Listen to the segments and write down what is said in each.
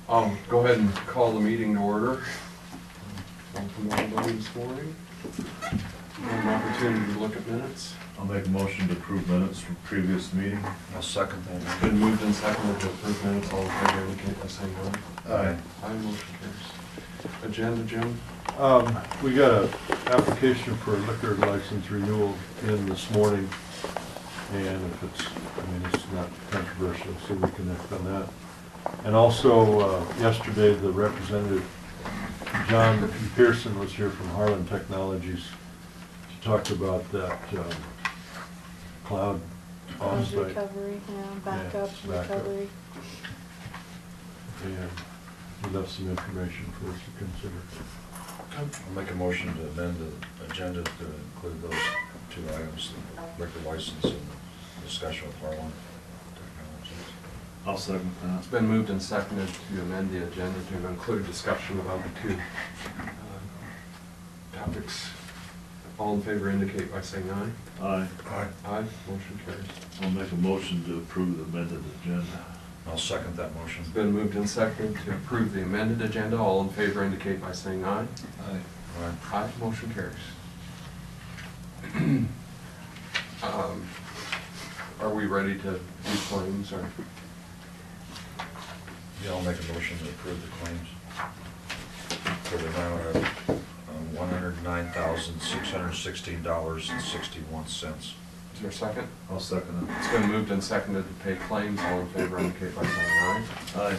Go ahead and call the meeting to order. Welcome everybody this morning. An opportunity to look at minutes. I'll make a motion to approve minutes from previous meeting. I'll second that. It's been moved and seconded to approve minutes. All in favor indicate by saying aye. Aye. Aye, motion carries. Agenda, Jim? We got an application for a liquor license renewal in this morning, and if it's not controversial, so we can act on that. And also, yesterday, the representative, John Pearson, was here from Harlan Technologies to talk about that cloud offsite. Recovery, backup, recovery. And he left some information for us to consider. I'll make a motion to amend the agenda to include those two items, the liquor license and the discussion with Harlan Technologies. I'll second that. It's been moved and seconded to amend the agenda to include discussion about the two topics. All in favor indicate by saying aye. Aye. Aye. Aye, motion carries. I'll make a motion to approve the amended agenda. I'll second that motion. It's been moved and seconded to approve the amended agenda. All in favor indicate by saying aye. Aye. Aye. Aye, motion carries. Are we ready to do claims, or? Yeah, I'll make a motion to approve the claims for the amount of $109,616.61. Is there a second? I'll second It's been moved and seconded to pay claims. All in favor indicate by saying aye. it. Aye.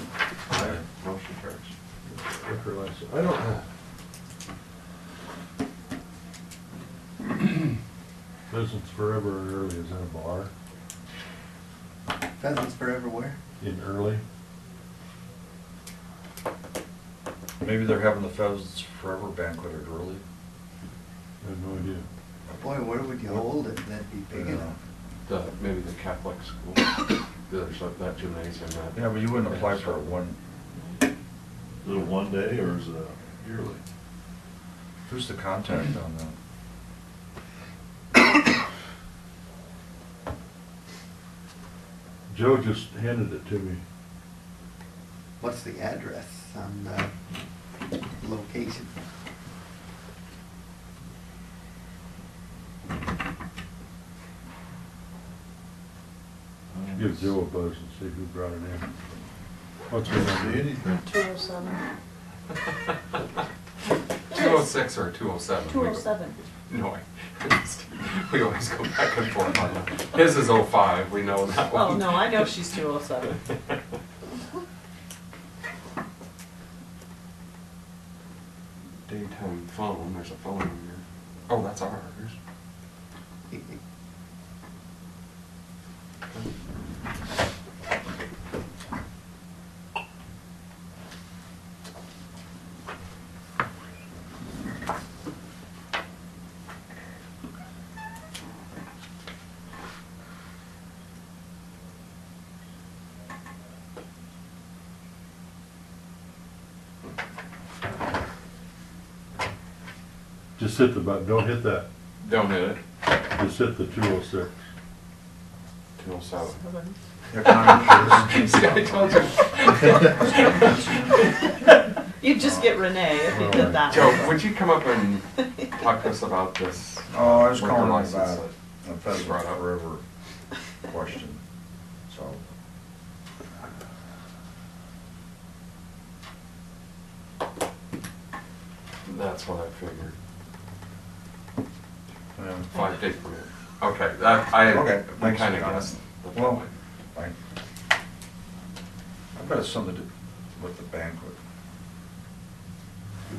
Aye, motion carries. Liquor license. I don't know. Pheasants Forever in Early, is that a bar? Pheasants Forever where? In Early? Maybe they're having the Pheasants Forever banquet at Early. I have no idea. Boy, where would you hold it? That'd be big enough. Maybe the Catholic school. There's that gymnasium. Yeah, but you wouldn't apply for one. Is it a one day or is it a yearly? Who's the contact on that? Joe just handed it to me. What's the address on the location? Give Joe a buzz and see who brought it in. What's her See number? anything? 207. 206 or 207? 207. No, we always go back and forth on that. His is 05, we know that one. Oh, no, I know she's 207. Daytime phone, there's a phone in here. Oh, that's ours. Just hit the button, don't hit that. Don't hit it. Just hit the 206. 207. Yeah, Connie, See, I told you. You'd just get Renee if you did that. Joe, would you come up and talk to us about this? Oh, I was liquor calling license about that a Pheasants brought up? Forever question, so. That's what I figured. Yeah. 5-day permit. Okay, that, I Thanks, kind of John. guessed. Well, fine. I bet it's something to do with the banquet.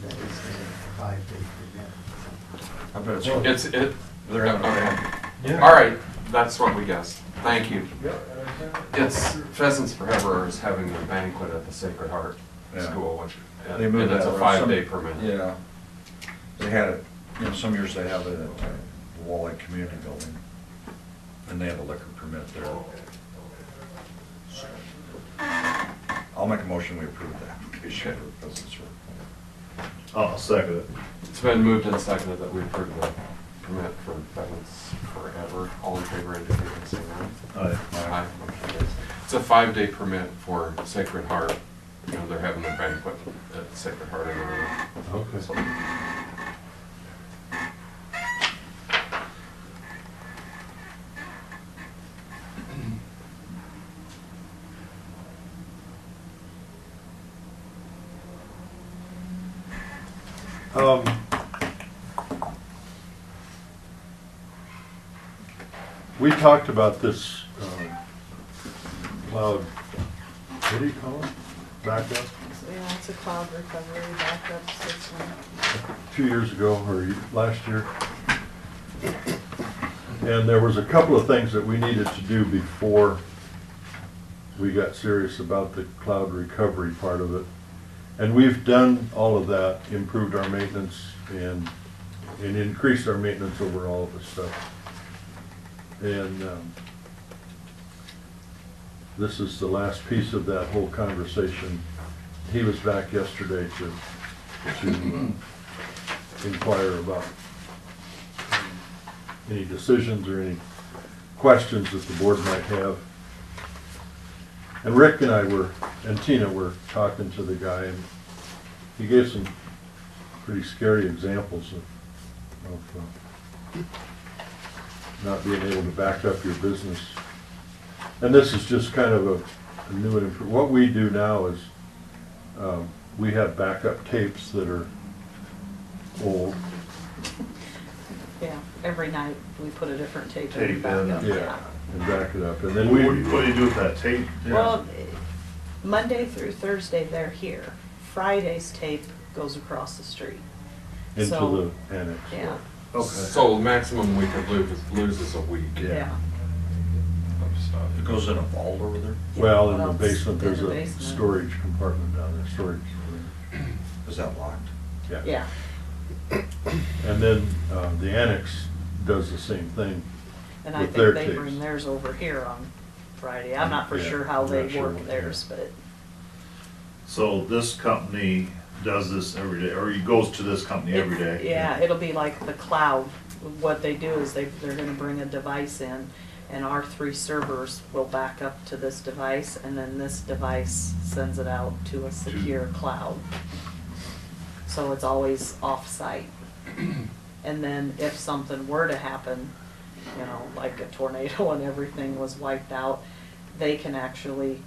That is a 5-day permit. I bet it's. They're having a banquet. Yeah. All right, that's what we guessed. Thank you. It's Pheasants Forever is having a banquet at the Sacred Heart Yeah. School, which, They and moved it's a that 5-day some- permit. Yeah. They had it, some years they have it at the Wall Lake Community Building, and they have a liquor permit there. So, I'll make a motion, we approve the application for Pheasants Forever. I'll second it. It's been moved and seconded that we approve the permit for Pheasants Forever. All in favor indicate by saying aye. Aye. Aye. Motion carries. It's a 5-day permit for Sacred Heart you know, they're having a banquet at Sacred Heart and everything. Okay. So, Um, we talked about this, cloud, what do you call it? Backup? So, yeah, it's a cloud recovery backup system. 2 years ago, or last year. And there was a couple of things that we needed to do before we got serious about the cloud recovery part of it. And we've done all of that, improved our maintenance and increased our maintenance over all of the stuff. And this is the last piece of that whole conversation. He was back yesterday to inquire about any decisions or any questions that the board might have. And Rick and I and Tina were talking to the guy, and he gave some pretty scary examples of not being able to back up your business. And this is just kind of a new and improved. What we do now is we have backup tapes that are old. Yeah, every night we put a different tape Tape in back in. up. Yeah, and back it up. And then What do you do with that tape? Well, Monday through Thursday, they're here. Friday's tape goes across the street. into So, the annex. Yeah, Okay. so the maximum we could lose is a week yeah. of stuff. It goes in a vault over there? Well, in Well, the it's basement, in there's the a basement. storage compartment down there, storage. Is that locked? Yeah, And then the annex does the same thing. and I With their think they tapes. bring theirs over here on Friday. I'm not for Yeah, sure how I'm they not sure work what- theirs, yeah. but So this company does this every day, or he goes to this company every it's- day? yeah, it'll be like the cloud. What they do is they're gonna bring a device in, and our 3 servers will back up to this device, and then this device sends it out to a secure cloud. So it's always off-site. And then if something were to happen, you know, like a tornado and everything was wiped out, they can actually,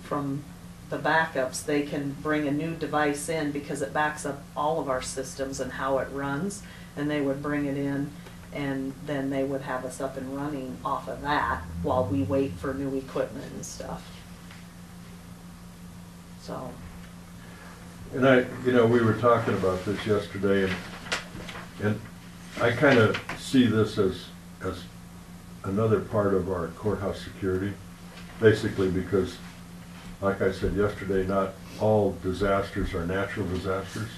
from the backups, they can bring a new device in because it backs up all of our systems and how it runs, and they would bring it in, and then they would have us up and running off of that while we wait for new equipment and stuff. So, And we were talking about this yesterday, and I kind of see this as another part of our courthouse security, basically because, like I said yesterday, not all disasters are natural disasters.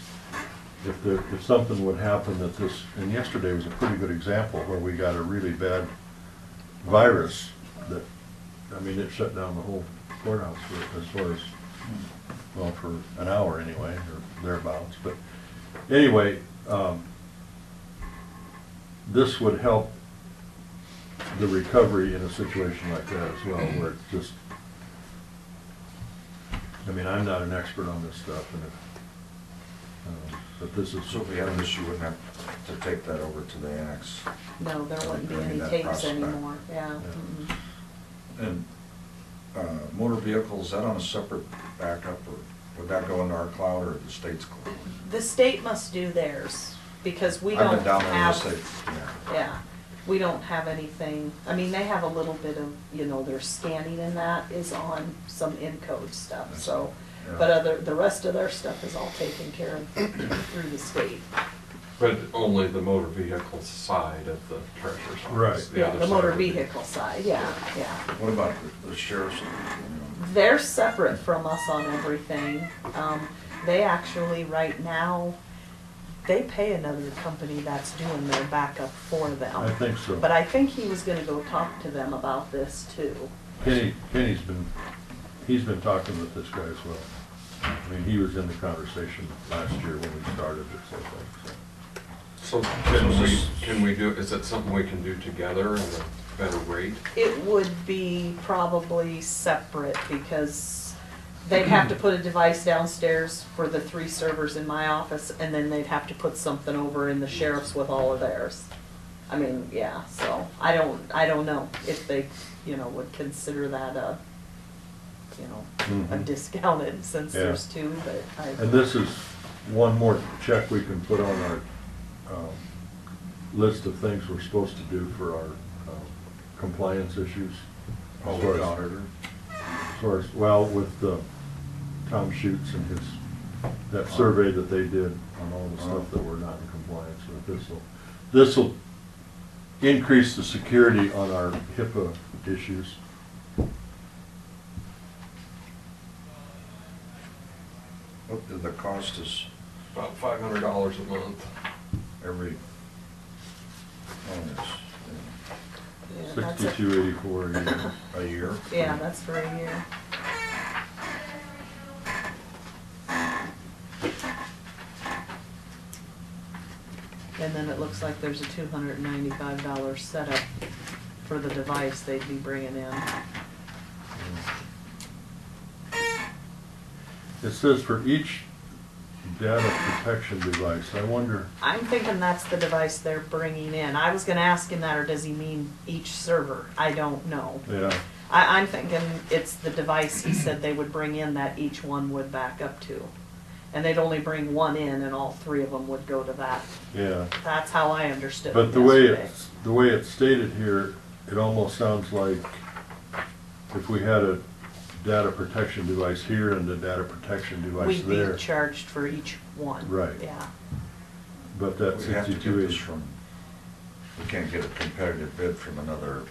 If something would happen that this, and yesterday was a pretty good example where we got a really bad virus that, I mean, it shut down the whole courthouse as far as, well, for an hour anyway, or thereabouts. But anyway, this would help the recovery in a situation like that as well, where it's just, I mean, I'm not an expert on this stuff, and but this is. So if we had this, you wouldn't have to take that over to the annex. no, there wouldn't be I mean, any that tapes process back. anymore, yeah. Yeah. Mm-mm. And motor vehicles, is that on a separate backup, or would that go into our cloud or the state's cloud? The state must do theirs, because we I've don't been down there, have. the state, yeah. Yeah, we don't have anything, I mean, they have a little bit of, their scanning and that is on some encode stuff, so. Yeah. But the rest of their stuff is all taken care of through the state. But only the motor vehicle side of the treasurer's office. Right. The Yeah, other the side motor would be- vehicle side, yeah. What about the sheriff's? They're separate from us on everything. They actually, right now, they pay another company that's doing their backup for them. I think so. But I think he was gonna go talk to them about this too. Kenny's been talking with this guy as well. I mean, he was in the conversation last year when we started this, I think, so. So can we do, is it something we can do together at a better rate? It would be probably separate because they'd have to put a device downstairs for the 3 servers in my office, and then they'd have to put something over in the sheriff's with all of theirs. I mean, yeah, so I don't know if they, would consider that a Mhm. discounted since Yeah. there's 2, but And this is one more check we can put on our list of things we're supposed to do for our compliance issues. Oh, As far with as- auditor? As far as, well, with Tom Schutz and that survey that they did on all the stuff that we're not in compliance with. This'll increase the security on our HIPAA issues. What, the cost is About $500 a month. every, yeah, that's it. 6284 a year. a year? Yeah, that's for a year. And then it looks like there's a $295 setup for the device they'd be bringing in. It says for each data protection device, I wonder, I'm thinking that's the device they're bringing in. I was gonna ask him that, or does he mean each server? I don't know. yeah, I'm thinking it's the device he said they would bring in that each one would back up to. And they'd only bring one in and all 3 of them would go to that. yeah. That's how I understood it But yesterday. the way it's stated here, it almost sounds like if we had a data protection device here and a data protection device We'd be there. charged for each one. Right. Yeah. But that We have to get 62 this from, we can't get a competitive bid from another,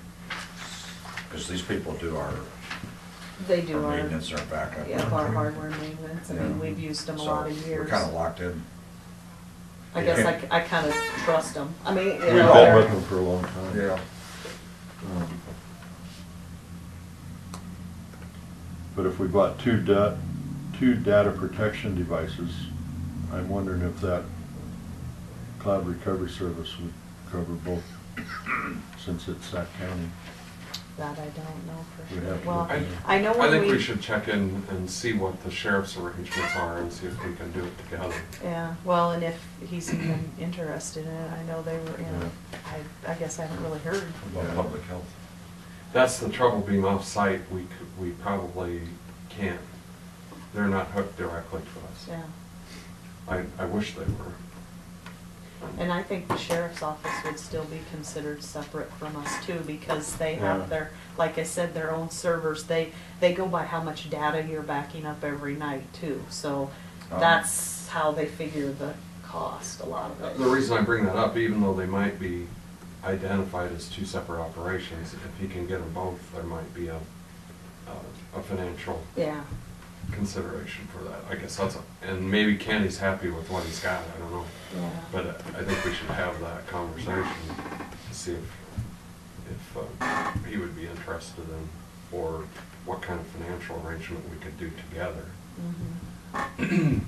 because these people do our They do our, maintenance, our backup. yeah, our hardware maintenance. I mean, Yeah. we've used them a So lot of years. we're kind of locked in. I guess I kind of trust them. I mean, We've been with them for a long time. But if we bought two data protection devices, I'm wondering if that cloud recovery service would cover both, since it's Sac County. That I don't know for We'd sure. have to Well, look into it. I know I when think we should check in and see what the sheriff's arrangements are and see if we can do it together. Yeah, well, and if he's even interested in it, I know they were, I guess I haven't really heard. About Yeah. public health. That's the trouble, being off-site, we probably can't. They're not hooked directly to us. Yeah. I wish they were. And I think the sheriff's office would still be considered separate from us too, because they Yeah. have their, like I said, their own servers. They go by how much data you're backing up every night too. So that's how they figure the cost, a lot of it. The reason I bring that up, even though they might be identified as 2 separate operations, if he can get them both, there might be a financial Yeah, consideration for that. I guess and maybe Kenny's happy with what he's got, I don't know. yeah. But I think we should have that conversation to see if he would be interested in, or what kind of financial arrangement we could do together. Mhm.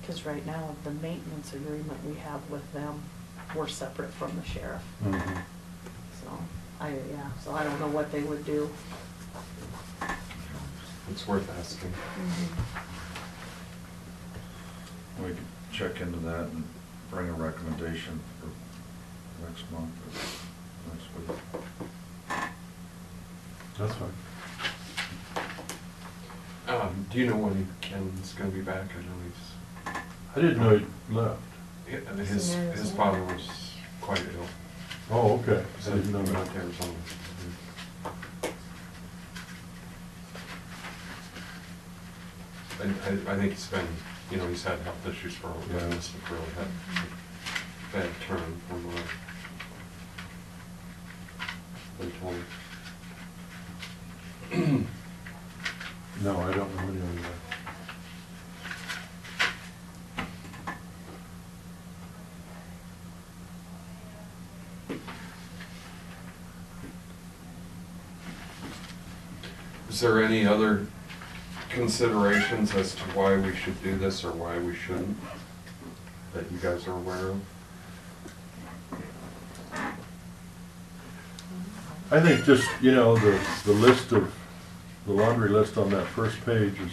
Because right now, the maintenance agreement we have with them, we're separate from the sheriff. Mhm. So, so I don't know what they would do. It's worth asking. We could check into that and bring a recommendation for next month or next week. That's fine. Do you know when Ken's gonna be back? I know he's, I didn't know he left. his father was quite ill. Oh, okay. I So didn't know he that. went to Arizona. I think he's been, he's had health issues for a while. Yeah. He must have really had a bad turn from what been told. No, I don't know any of that. Is there any other considerations as to why we should do this or why we shouldn't, that you guys are aware of? I think just, you know, the list of, the laundry list on that first page is,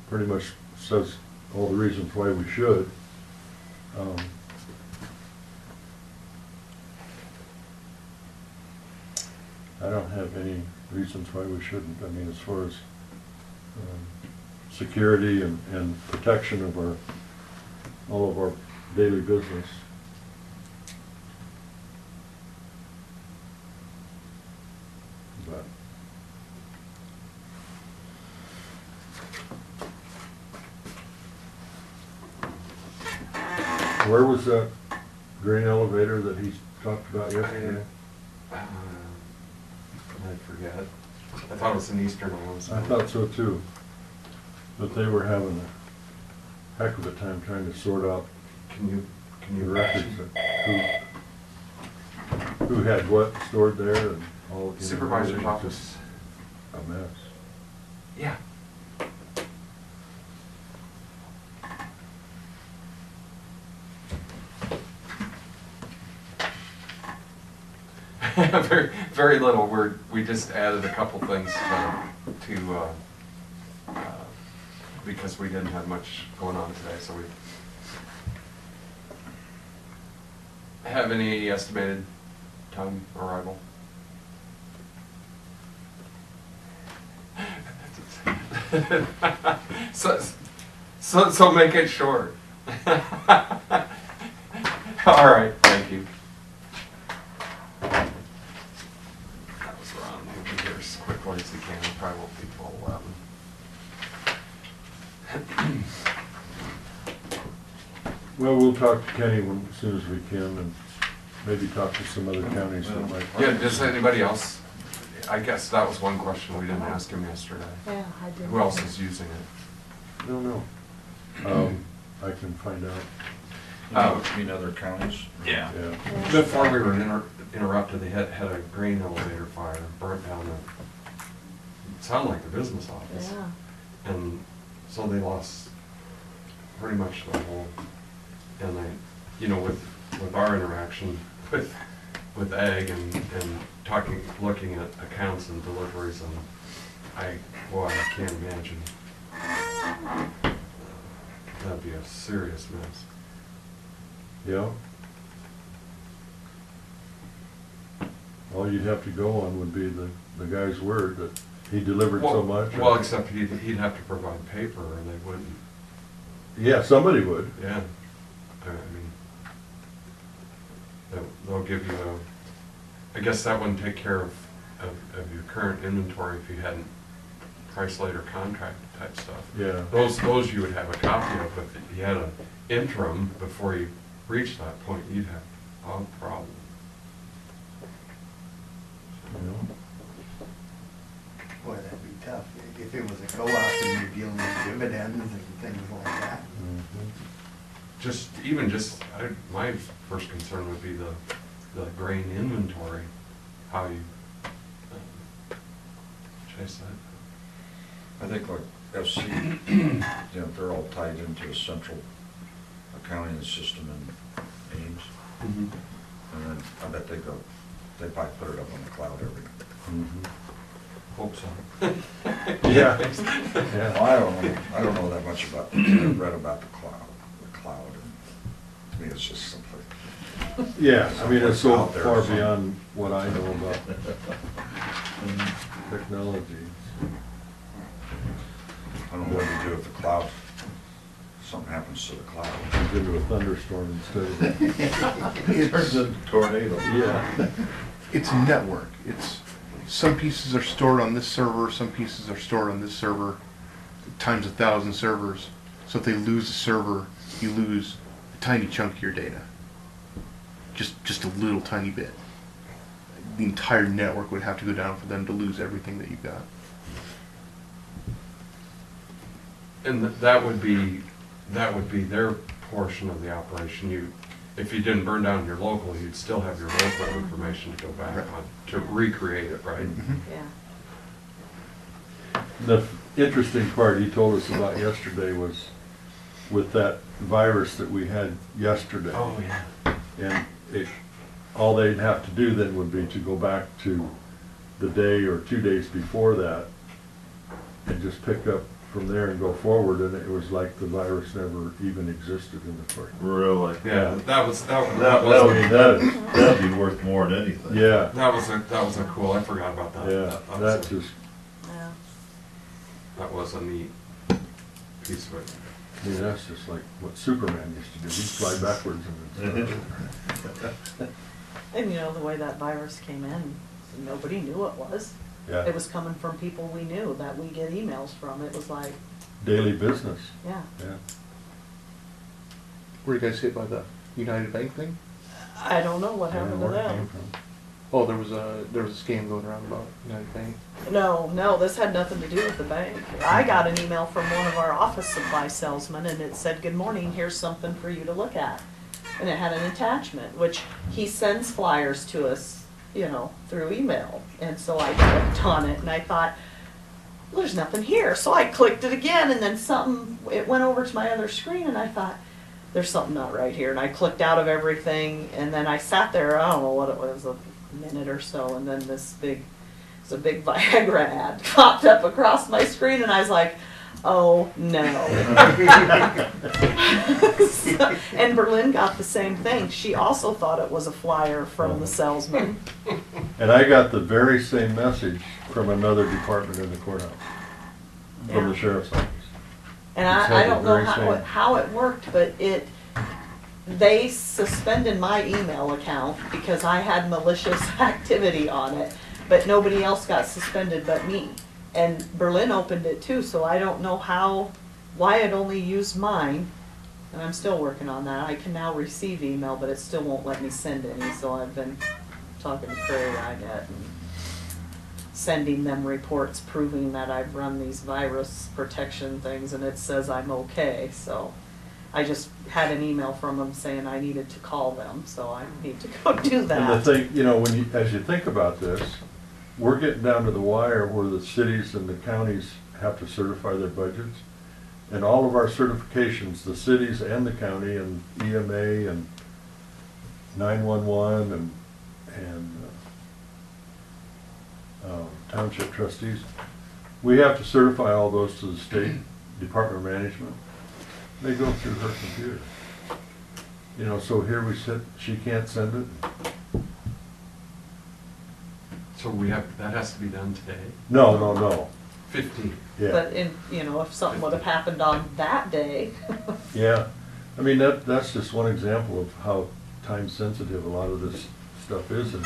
pretty much says all the reasons why we should. I don't have any reasons why we shouldn't. I mean, as far as security and protection of all of our daily business. But where was that grain elevator that he talked about yesterday? I forget. I thought it was in Eastern Iowa. I thought so too. But they were having a heck of a time trying to sort out Can the you records of who had what stored there and all. You know, Supervisor's it was office? just a mess. Yeah. Very, very little. We just added a couple things to because we didn't have much going on today, so we have any estimated time arrival? So make it short. All right, thank you. That was wrong. Moving here as quickly as we can. It probably won't be till 11. Well, we'll talk to Kenny as soon as we can and maybe talk to some other counties that might. Yeah, does anybody else? I guess that was one question we didn't ask him yesterday. Yeah, I did. Who else is using it? I don't know. I can find out. In other counties? Yeah. Yeah. Before we were interrupted, they had a grain elevator fire, burnt down it sounded like the business office. Yeah. And so they lost pretty much the whole, and they, you know, with our interaction with Ag and talking, looking at accounts and deliveries, and I can't imagine. That'd be a serious mess. Yeah. All you'd have to go on would be the guy's word that he delivered so much. Well, except he'd have to provide paper, or they wouldn't. Yeah, somebody would. Yeah. I mean, they'll give you I guess that wouldn't take care of your current inventory if you hadn't price later contract type stuff. Yeah. Those you would have a copy of, but if you had an interim before you reached that point, you'd have a problem. Yeah. Boy, that'd be tough. If it was a co-op and you're dealing with dividends and things like that. Mhm. My first concern would be the grain inventory, how you chase that. I think like FC, you know, they're all tied into a central accounting system in Ames. Mm-hmm. And then I bet they probably put it up on the cloud Mhm. Hope so. Yeah. Well, Yeah. I don't know that much about, I read about the cloud, and to me it's just simply. Yeah, I mean, it's so Out there far or something. beyond what I know about technology. I don't know what you do if the cloud, something happens to the cloud. Turns into a thunderstorm instead of. It turns into a tornado. Yeah. It's a network. It's some pieces are stored on this server, some pieces are stored on this server, times 1,000 servers. So if they lose a server, you lose a tiny chunk of your data. Just a little tiny bit. The entire network would have to go down for them to lose everything that you've got. And that would be their portion of the operation. If you didn't burn down your local, you'd still have your local information to go back Right. on, to recreate it, right? Mhm. Yeah. The interesting part he told us about yesterday was with that virus that we had yesterday. Oh, yeah. And all they'd have to do then would be to go back to the day or 2 days before that and just pick up from there and go forward, and it was like the virus never even existed in the court. Really? Yeah, that was That'd be worth more than anything. Yeah, that was a cool. I forgot about that. yeah, That that was just, Yeah. that was a neat piece of it. I mean, that's just like what Superman used to do. He'd fly backwards and stuff. And you know, the way that virus came in, nobody knew it was. Yeah, It was coming from people we knew that we get emails from. It was like, daily business, yeah. yeah. Were you guys hit by the United Bank thing? I don't know what I happened don't to know where it came them. from. Oh, there was a scam going around about United Bank. No, this had nothing to do with the bank. I got an email from one of our office supply salesmen, and it said, "Good morning, here's something for you to look at." And it had an attachment, which he sends flyers to us, you know, through email. And so I clicked on it, and I thought, well, there's nothing here. So I clicked it again, and then it went over to my other screen, and I thought, there's something not right here. And I clicked out of everything, and then I sat there, I don't know what it was, a minute or so, and then it's a big Viagra ad popped up across my screen, and I was like, oh no. And Berlin got the same thing. She also thought it was a flyer from the salesman. And I got the very same message from another department in the courthouse, from Yeah. the sheriff's office. And It said I the don't know very same. how it worked, but they suspended my email account because I had malicious activity on it, but nobody else got suspended but me. And Berlin opened it too, so I don't know why it only used mine, and I'm still working on that. I can now receive email, but it still won't let me send any, so I've been talking to Prairie INET and sending them reports proving that I've run these virus protection things, and it says I'm okay, so. I just had an email from them saying I needed to call them, so I need to go do that. And the thing, you know, as you think about this, we're getting down to the wire where the cities and the counties have to certify their budgets. And all of our certifications, the cities and the county and EMA and 911 and township trustees, we have to certify all those to the state Department of Management. They go through her computer. You know, so here we sit, she can't send it. So that has to be done today. No. 15. Yeah, But if something would have happened on that day, yeah. I mean, that's just one example of how time sensitive a lot of this stuff is, and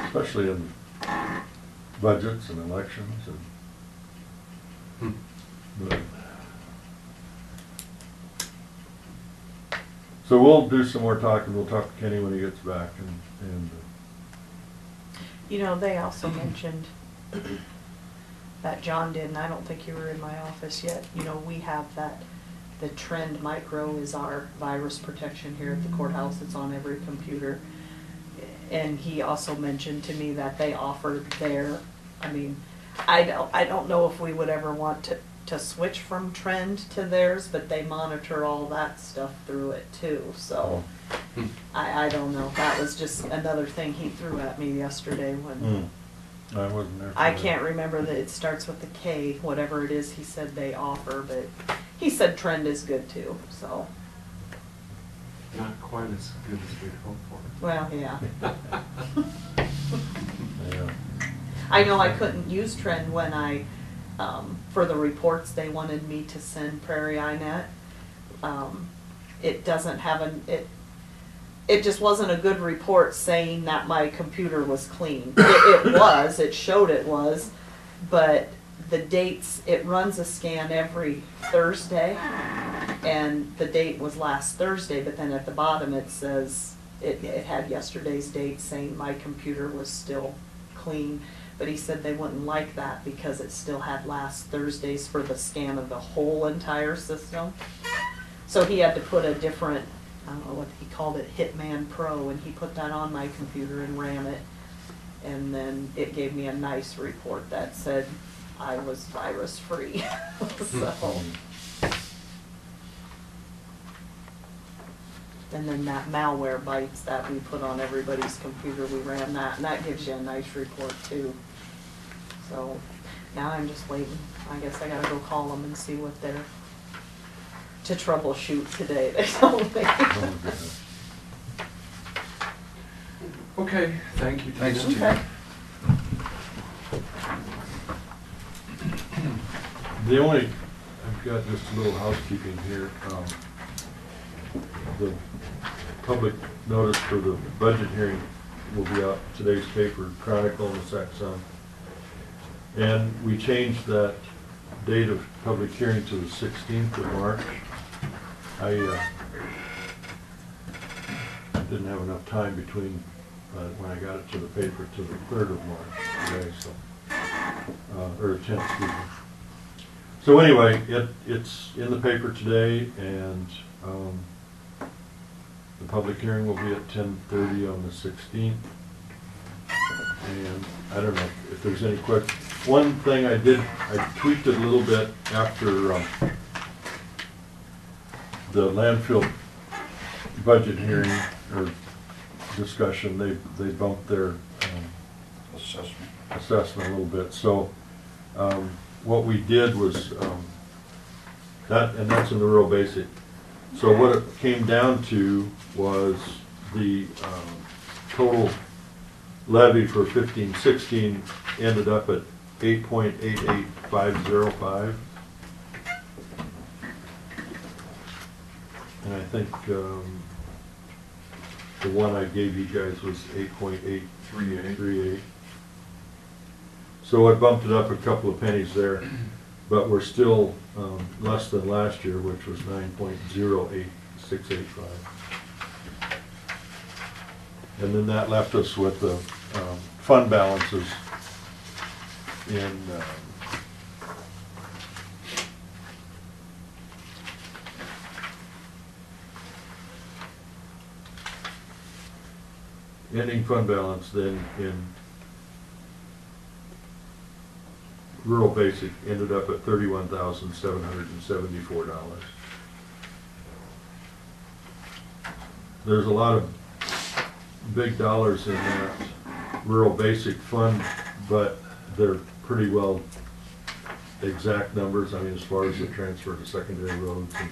especially in budgets and elections and. But- So we'll do some more talking. We'll talk to Kenny when he gets back, and they also mentioned that John did, and I don't think you were in my office yet. We have the Trend Micro is our virus protection here at the courthouse. It's on every computer. And he also mentioned to me that they offered I don't know if we would ever want to switch from Trend to theirs, but they monitor all that stuff through it too, so I don't know. That was just another thing he threw at me yesterday when I wasn't there. For I that. can't remember that it starts with the K, whatever it is he said they offer, but he said Trend is good too, so. Not quite as good as we'd hoped for. Well, yeah. Yeah. I know I couldn't use Trend when for the reports they wanted me to send Prairie INET. It doesn't have it just wasn't a good report saying that my computer was clean. It showed it was, but the dates, it runs a scan every Thursday, and the date was last Thursday, but then at the bottom it says, it had yesterday's date saying my computer was still clean. But he said they wouldn't like that because it still had last Thursdays for the scan of the whole entire system. So he had to put a different, I don't know what he called it, Hitman Pro, and he put that on my computer and ran it. And then it gave me a nice report that said I was virus free. So. And then that malware bites that we put on everybody's computer, we ran that, and that gives you a nice report too. So now I'm just waiting. I guess I gotta go call them and see what they're to troubleshoot today, they told me. Oh, goodness. Okay, thank you. Tina. Thanks, Steve. Okay. The only, I've got just a little housekeeping here. The public notice for the budget hearing will be out in today's paper, Chronicle and the Saxon. And we changed that date of public hearing to the 16th of March. I didn't have enough time between when I got it to the paper to the 3rd of March today, so, or 10th, excuse me. So anyway, it's in the paper today, and the public hearing will be at 10:30 on the 16th. And I don't know if there's any questions. One thing I tweaked it a little bit after the landfill budget hearing or discussion. They bumped their assessment a little bit. So what we did was that's in the rural basic. So what it came down to was the total levy for 15-16 ended up at 8.88505. And I think the one I gave you guys was 8.838. So it bumped it up a couple of pennies there, but we're still less than last year, which was 9.08685. And then that left us with the fund balances in ending fund balance then in rural basic ended up at $31,774. There's a lot of big dollars in that rural basic fund, but they're pretty well exact numbers. I mean, as far as the transfer to secondary roads and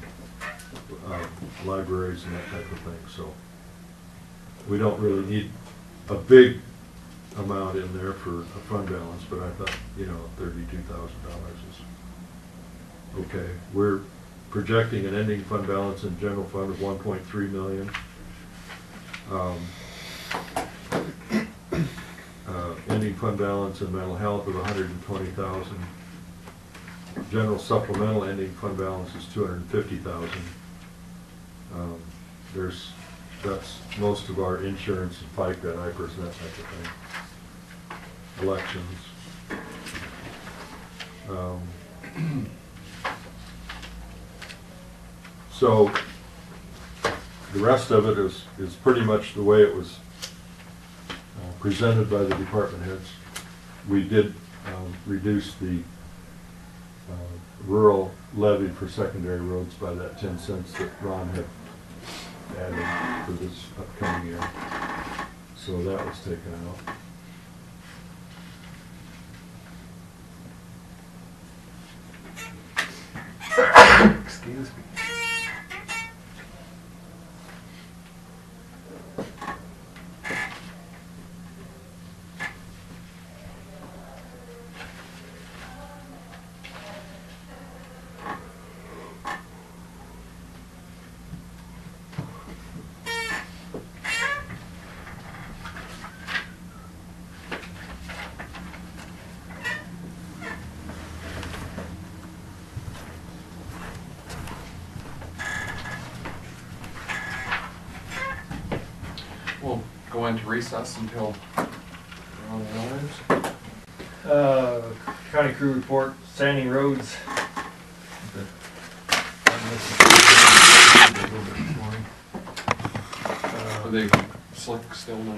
libraries and that type of thing. So we don't really need a big amount in there for a fund balance, but I thought, you know, $32,000 is okay. We're projecting an ending fund balance in general fund of 1.3 million. Ending fund balance in mental health of 120,000. General supplemental ending fund balance is 250,000. That's most of our insurance and FICA, IPERS, and that type of thing. Elections. So the rest of it is pretty much the way it was presented by the department heads. We did reduce the rural levy for secondary roads by that 10 cents that Ron had added for this upcoming year. So that was taken out. Excuse me. We'll go into recess until around 11. County crew report, sanding roads. Are they slick still now? Or?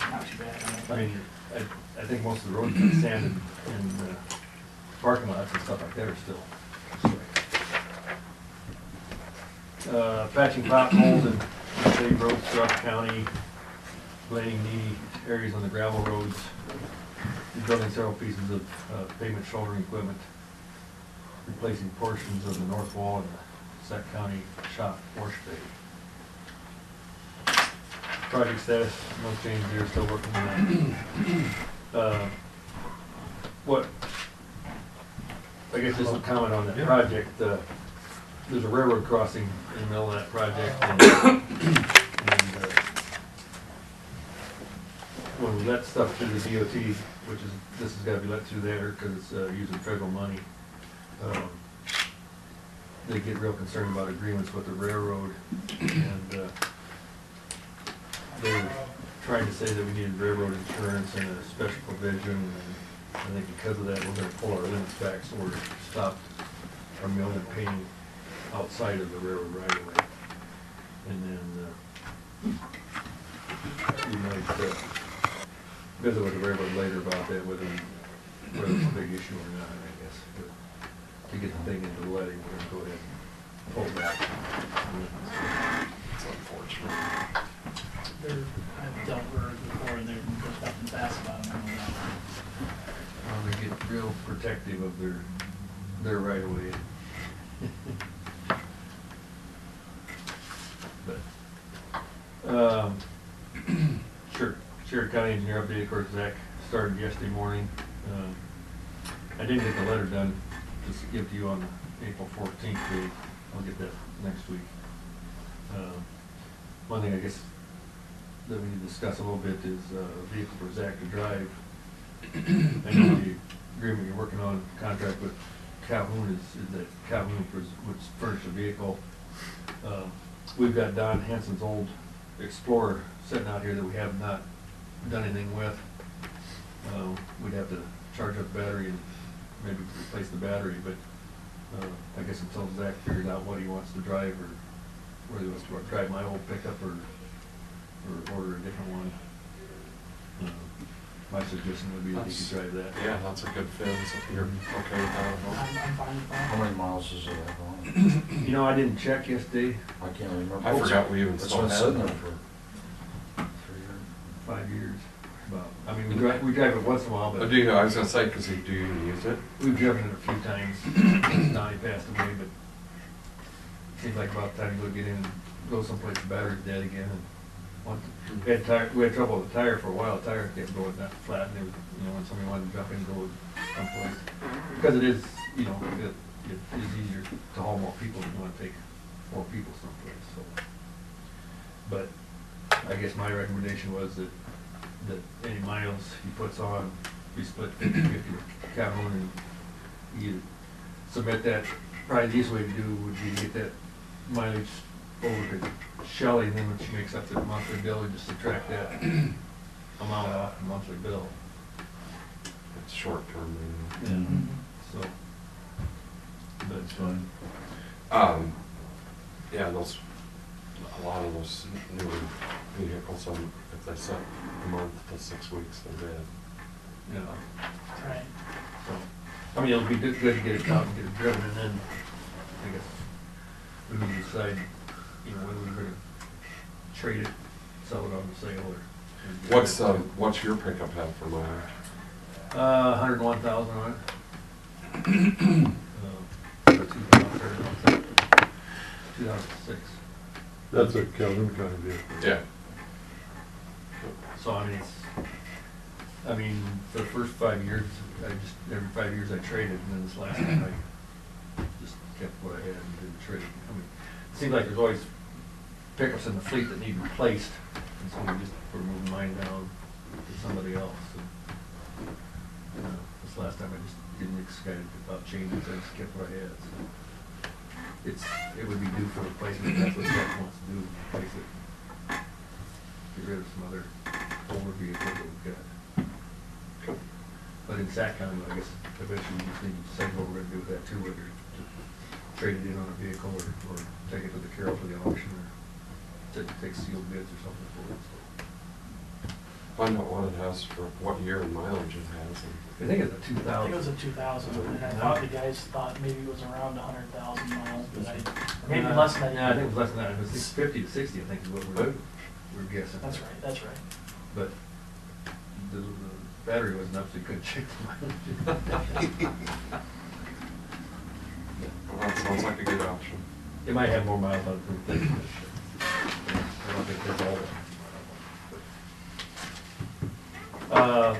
Not too bad. I mean, I think most of the roads are sanded and parking lots and stuff like that are still. Patching potholes and paved roads throughout the county, laying needy areas on the gravel roads, rebuilding several pieces of pavement shouldering equipment, replacing portions of the north wall of the Sac County shop wash bay. Project status, no change there, still working on that. What, I guess just a comment on that project, there's a railroad crossing in the middle of that project, and when we let stuff through the DOT, which is, this has gotta be let through there, cause it's using federal money, they get real concerned about agreements with the railroad, and they were trying to say that we needed railroad insurance and a special provision, and I think because of that, we're gonna pull our limits back, so we're stopped our milling and painting outside of the railroad right away. And then, we might, visit with the railroad later about that, whether it's a big issue or not, I guess. But to get the thing into the letting, we're gonna go ahead and pull back. It's unfortunate. I've dealt with her before, and there's nothing fast about them. They get real protective of their right of way. But, sure, Sheriff County Engineer update, of course, Zach started yesterday morning. I didn't get the letter done, just give to you on April 14th day. I'll get that next week. One thing I guess that we need to discuss a little bit is a vehicle for Zach to drive. I know the agreement you're working on, contract with Calhoun is that Calhoun would furnish a vehicle. We've got Don Hansen's old Explorer sitting out here that we have not done anything with. We'd have to charge up the battery and maybe replace the battery, but I guess until Zach figures out what he wants to drive, or whether he wants to drive my old pickup or order a different one. My suggestion would be that he could drive that. Yeah, that's a good fit. So you're okay with that? I'm fine with How that. many miles does it have on it? You know, I didn't check yesterday. I can't remember. I forgot we even It's still been had sitting it. there for 3 years. 5 years, about. I mean, we drive it once in a while, Oh, but do you, I was gonna say, cause do you even use it? we've driven it a few times since Donnie passed away, but it seems like about time to go get in and go someplace, the battery's dead again. And we had trouble with the tire for a while. The tire kept going that flat, and it was, you know, when somebody wanted to jump in and go someplace, because it is, you know, it is easier to haul more people if you want to take more people someplace. So, but I guess my recommendation was that any miles he puts on, we split 50-50 with Calhoun, and you submit that. Probably the easiest way to do would be to get that mileage over to Shelley, and then when she makes up the monthly bill, you just subtract that amount off the monthly bill. It's short term. Yeah. Mhm. So, That's fine. Yeah, a lot of those newer vehicles, if they set a month to 6 weeks, they're dead. you know, Right. so, I mean, it'll be good to get it out and get it driven, and then, I guess, we need to decide, you know, whether we're gonna trade it, sell it on the sale, or. What's your pickup have for mileage? 101,000 on it. 2006. That's a Calhoun County vehicle. Yeah. So I mean, for the first 5 years, every 5 years I traded, and then this last time I just kept what I had and didn't trade. I mean, it seems like there's always pickups in the fleet that need replaced, and so we're moving mine down to somebody else. And, this last time I just didn't get excited about changes, I just kept what I had. So it would be due for replacement. That's what Zach wants to do, replace it. Get rid of some other older vehicles that we've got. Cool. But in Sac County, I guess eventually we just need to decide what we're gonna do with that too, whether to trade it in on a vehicle or take it to the Carroll for the auction, or take sealed bids or something for it. So. find out what it has for, what year and mileage it has. I think it's a two I think it was thousand. a 2000, and I thought the guys thought maybe it was around 100,000 miles, but maybe less than that. Yeah, I think it was less than that, it was 50 to 60, I think is what we're guessing. That's right, that's right. But the battery wasn't up, so you couldn't check the mileage. Well, that sounds like a good option. It might have more miles on it than thinking. I don't think that's all that.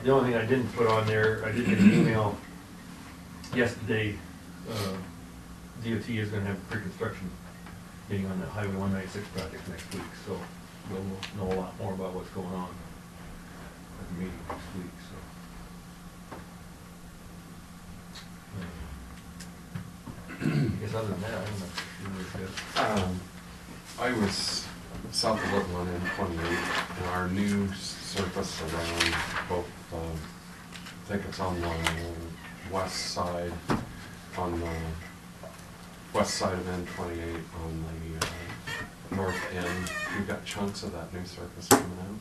The only thing I didn't put on there, I did get an email yesterday. DOT is gonna have a pre-construction meeting on the Highway 196 project next week, so we'll know a lot more about what's going on at the meeting next week, so. I guess other than that, I don't know. I was south of Woodland in 28, and our new surface around both, I think it's on the west side, on the west side of N28 on the north end. We've got chunks of that new surface coming out.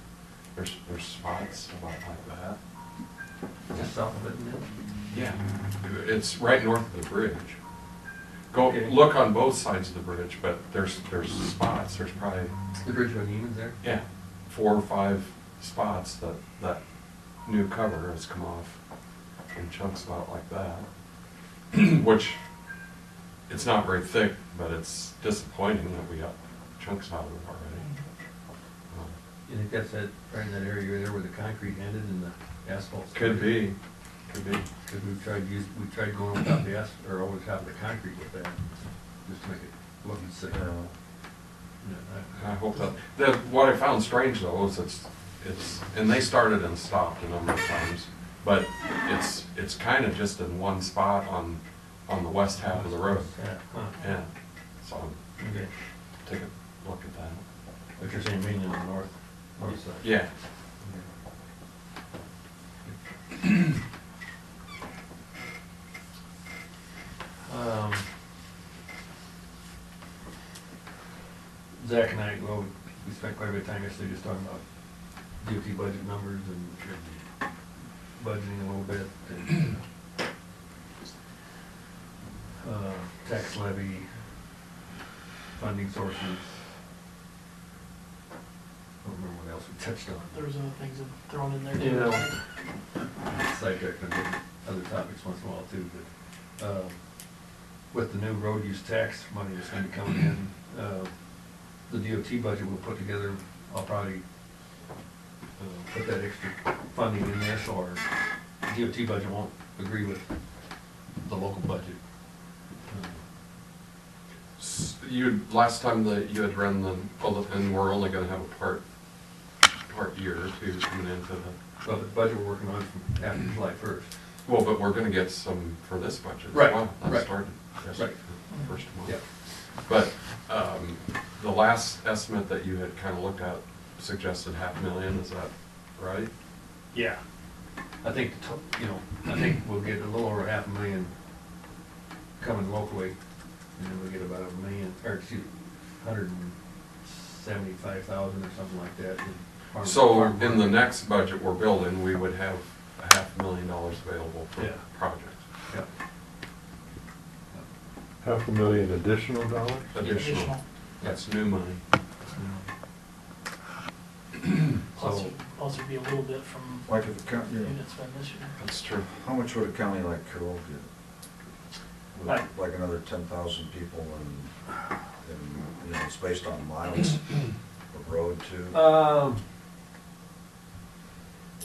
There's spots about like that. Just south of it, isn't it? Yeah, it's right north of the bridge. Go Okay. look on both sides of the bridge, but there's spots. There's probably, The bridge on Eamon's there? yeah, 4 or 5 spots that new cover has come off in chunks about like that. Which, it's not very thick, but it's disappointing that we got chunks out of it already. You think that's that, right in that area there where the concrete ended and the asphalt? Could be, could be. Because we tried going on top of the or over the top of the concrete with that, just to make it look sick. I hope that, what I found strange though is it's, and they started and stopped a number of times, but it's kind of just in one spot on the west half of the road. Yeah, huh. Yeah, so Okay, take a look at that. but you're saying mainly on the north side? Yeah. Zach and I, well, we spent quite a bit of time yesterday just talking about DOT budget numbers and budgeting a little bit. And, tax levy, funding sources. I don't remember what else we touched on. There was other things thrown in there too. Yeah. Sidetracked on different other topics once in a while too, but, with the new road use tax money that's gonna be coming in, the DOT budget we'll put together, I'll probably, put that extra funding in this, or DOT budget won't agree with the local budget. Last time that you had run and we're only gonna have a part year or two coming into the, Well, the budget we're working on from after July 1st. well, but we're gonna get some for this budget as Right, well. That right. started yesterday, Right. first month. Yeah. But, the last estimate that you had kind of looked at suggested $500,000, is that right? Yeah. I think, I think we'll get a little over $500,000 coming locally, and then we'll get about $1 million, or excuse me, 175,000 or something like that. in farm- So farm in the work. next budget we're building, we would have $500,000 available for Yeah. projects. Yep. $500,000 additional dollars? Additional, that's new money. Plus, So, plus it'd be a little bit from Like if the county, units spent this year. That's true. how much would a county like Carroll get? Right. Like another 10,000 people and, you know, it's based on miles of road too?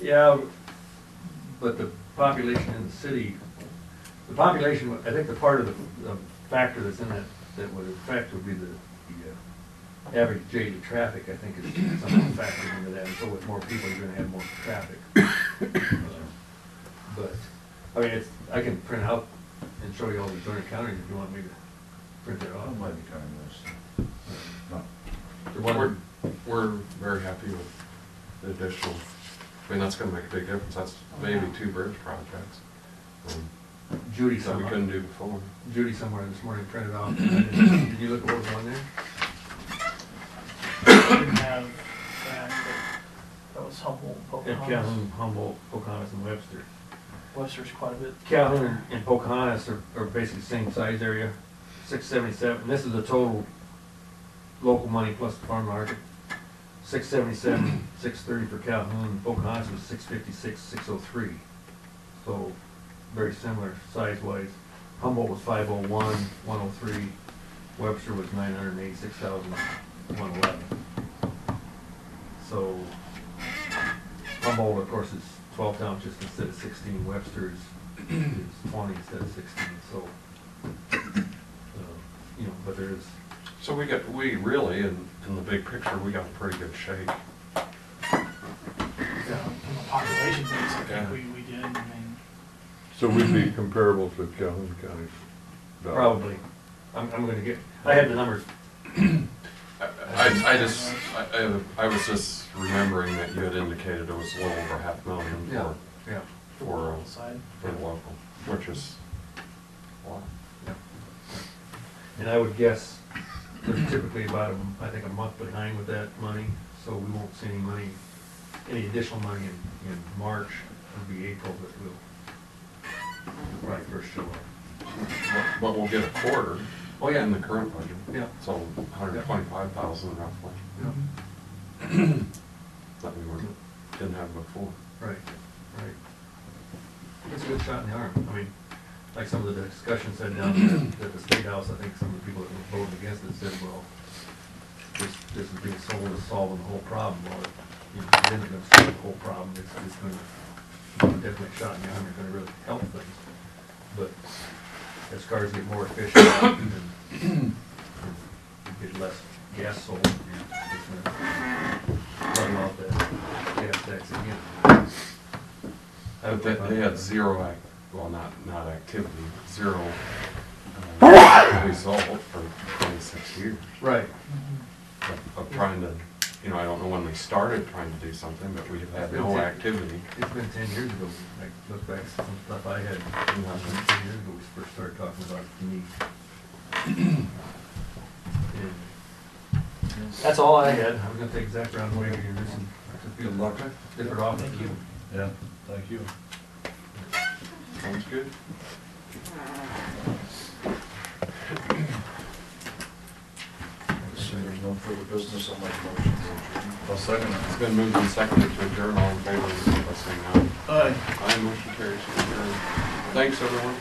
yeah, but the population in the city, I think the part of the factor that's in that would affect would be the average daily traffic, I think, is something factored into that. And so with more people, you're gonna have more traffic. But, I mean, I can print out and show you all the joint counties if you want me to print it off. That might be kind of nice. Not The one- We're very happy with the additional, I mean, that's gonna make a big difference. That's maybe 2 bridge projects Judy that we couldn't somewhere, do before. Judy somewhere this morning printed off. Did you look at what was on there? Didn't have that, but that was helpful Humboldt, And Pocahontas. Calhoun, Humboldt, Pocahontas, and Webster. Webster's quite a bit. Calhoun and Pocahontas are basically the same size area, 677, and this is the total local money plus the farm market. 677, 630 for Calhoun, Pocahontas was 656, 603. So, very similar size-wise. Humboldt was 501, 103, Webster was 986,111. So, Humboldt, of course, is 12 townships instead of 16, Webster is 20 instead of 16, so, you know, but there is, So we really, in the big picture, we got a pretty good shake. From a population base, I Yeah. think we did, I mean, So we'd be comparable to Calhoun County. probably, I'm gonna get, I have the numbers. I was just remembering that you had indicated it was a little over $500,000 Yeah, yeah. for side. the local, which is a lot. And I would guess they're typically about, I think, a month behind with that money, so we won't see any additional money in March. It'll be April, but we'll probably first show up. But we'll get a quarter. Oh, yeah. In the current budget. Yeah. So 125,000 roughly, Yeah. that we didn't have before. Right, right. It's a good shot in the arm. I mean, like some of the discussion said down at the State House, I think some of the people that voted against it said, well, this is being sold as solving the whole problem. Well, you know, it isn't gonna solve the whole problem. It's gonna, definitely a shot in the arm. It's gonna really help things. But as cars get more efficient and get less gas sold, it's gonna level out that gas tax again. But they had zero not activity, zero result for 26 years Right. of trying to, you know, I don't know when they started trying to do something, but we have had no activity. It's been 10 years ago. I look back at some stuff I had, 10 years ago, we first started talking about the need. And that's all I had. I was gonna take Zach around the way here, this and Good luck. different office. Thank you. Yeah, thank you. Sounds good. So there's no further business, I'll make a motion to adjourn. I'll second it. It's been moved and seconded to adjourn. All in favor, by saying aye. Aye. Aye, motion carries to adjourn. Thanks, everyone.